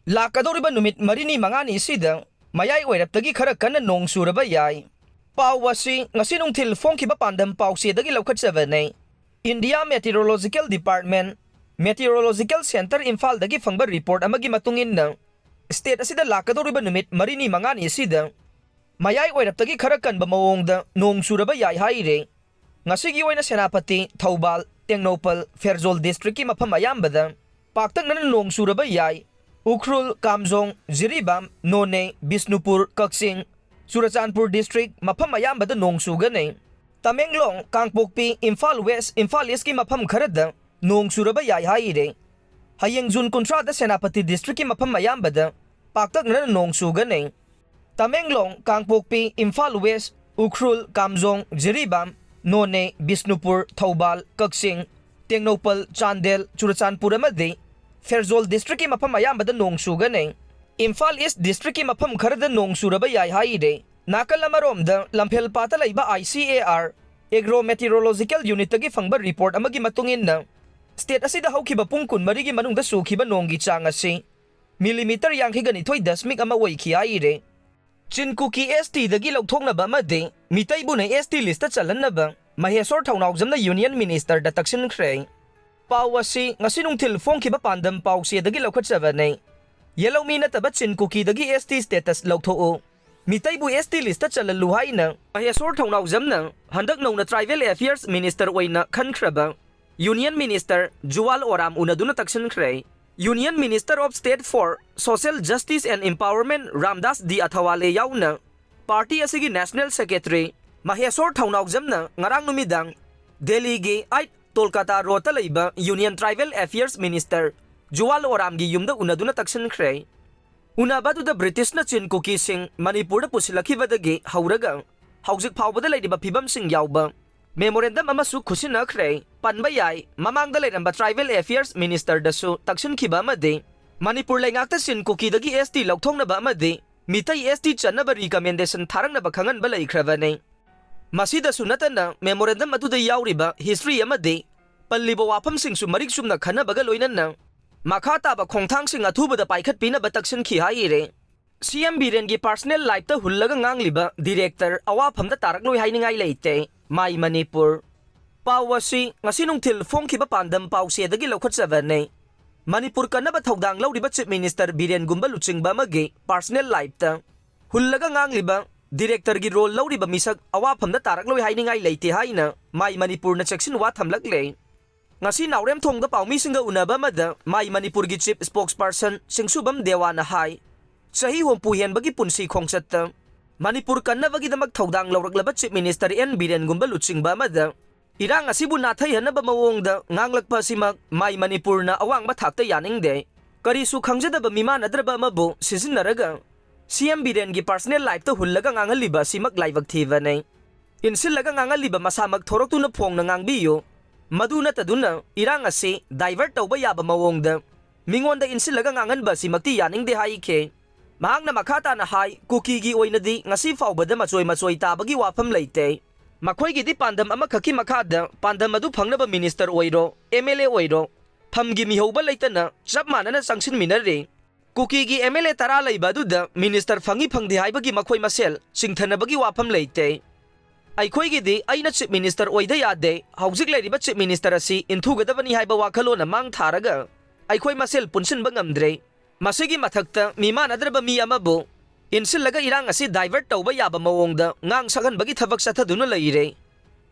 Lakkadouriba Numit marini mangani nisida Mayai Oiraptagi Khara Kanna Nong Churaba Yai. Pawasi ngasi nungthil phongkhiba pandam pawsedagi laukhatjabane. India Meteorological Department Meteorological Center Imphal dagi phangba report amagi matungin state asida Lakkadouriba Numit marini mangani nisida Mayai Oiraptagi Khara Kanba mawongda Nong Churaba Yai haire. Ngasigi oina Senapati, Thoubal, Tengnopal, Ferjol district ki mafam ayambada paktakna Nong Churaba Yai. Ukhrul, Kamjong, Jiribam, None, Bisnupur, Kaksing, Surachanpur district mafam ayambada nong chugane. Tamenglong, Kangpokpi, Imphal West, Imphal East ki mafam kharada nong churaba yai haire. Hayeng June Kuntrada Senapati district ki mafam ayambada paktakna nong chugane. Tamenglong, Kangpokpi, Imphal West, Ukhrul, Kamjong, Jiribam, None, Bisnupur, Thoubal, Kaksing, Tengnopal, Chandel, Surachanpur amadi Ferjol district ki mafam ayambada nong chugane. Imphal East district ki mafam kharada nong churaba yai haire. Nakal amaromda lamphel pata laiba ICAR Agro Meteorological Unit tagi phangba report amagi matungin na state asida haukiba pung kunmari gi manungda sukhiba nonggi chang asi millimeter yangkhigani thoi dasmik ama oikhi haire. Kuki ST dagi Louthoknaba amadi Meeteibu na ST list ta Chalhannaba Maheshwar Thounaojam na Union Minister da Taksinkhre. Pawasi ngasi nungthil phongkhiba pandam pawse dagi laukhatjabane. Yellow mina taba Kuki dagi ST status lauthoo. Meeteibu ST list ta chalalu haina Maheshwar Thounaojam na handak nongna Tribal Affairs Minister oina khankraba. Union Minister Juwal Oram unaduna Taksinkhre. Union Minister of State for Social Justice and Empowerment Ramdas D Athawale yauna. Party asigi National Secretary Maheshwar Thounaojam na ngarang numidang Delhi gi Kolkata rota laiba Union Tribal Affairs Minister Juwal Oram gi yumda unaduna Taksinkhre. Unabadu da British na Kuki sing Manipur da pusilakibadagi hauraga haujik phawbada laidiba phibam sing yauba memorandum amasu khusinakre panba yai mamangda lairamba Tribal Affairs Minister dasu Taksinkhiba amadi Manipur laingakta Kuki dagi ST Louthoknaba amadi Meetei ST chanaba recommendation tharangnaba khanganba laikhrabane. Masida sunatana memorandum atuda yauriba history amadi palliba wafamsingsu marik sumna khanabaga loinanna makha taba khongthangsing athubada paikhatpinaba Taksinkhi haire. CM Biren gi personal life ta Hullaga Nganghalliba director Awaphamda Tarakloi Hainingai Leite Mai Manipur. Pawasi ngasi nungthil phongkhiba pandam pawsedagi laukhatjabane. Manipur kanaba thodang lauriba Chief Minister Biren gumba luchingba amagi personal life ta Hullaga Nganghalliba Director gi role lauriba misak Awaphamda Tarakloi Hainingai Leite haina Mai Manipur na section wa thamlakle. Ngasi naurem thongda pawmi singa unaba mada Mai Manipur gi chief spokesperson Singsubam Dewana hai sahi hompu hen bagi punsi khongchatta Manipur kanna bagi damak thodang lauraklaba Chief Minister N Biren gumba luchingba mada irang asibu nathai hanaba mawongda nganglakpa simak Mai Manipur na awangba thakta yaningde karisu khangjadaba mimanadraba amabu sisinaraga CM Biren gi personal life ta Hullaga Nganghalliba simak laibak thibane. Insillaga Nganghalliba masamak thoroktuna phongna ngangbiyo maduna taduna irang asi divert tawba yaba mawongda mingonda insillaga nganganba simakti yaningde haike mahangna makhata na hai Kuki gi oinadi ngasi fawbada machoi tabagi wafam leite makhoi gi di pandam ama khaki makhada pandam adu phangnaba minister oiro MLA oiro phamgi mihauba leitana chap manana sangsin minare. Kuki gi MLA tara laiba duda minister phangi phangdi haibagi makhoi masel singthanabagi wafam leite. Aikhoi gi di aina Chief Minister oida yade haujik lairiba Chief Minister asi inthugadabani haiba wakhalona mang tharaga aikhoi masel punsinba ngamdre. Masigi mathakta mimanadraba mi amabu insillaga irang asi divert tawba yaba mawongda ngang saghanbagi thabak sathaduna leire.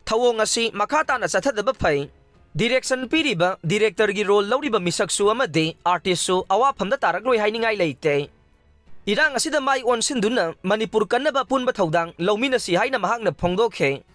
Thawong asi makhata na sathadaba phai. Direction piriba director gi role lauriba misaksu amadi artist su Awaphamda Tarakloi Hainingai Leite. Irang asida mai onsinduna Manipur kanaba punba thodang laumina si haina mahangna phongdokhe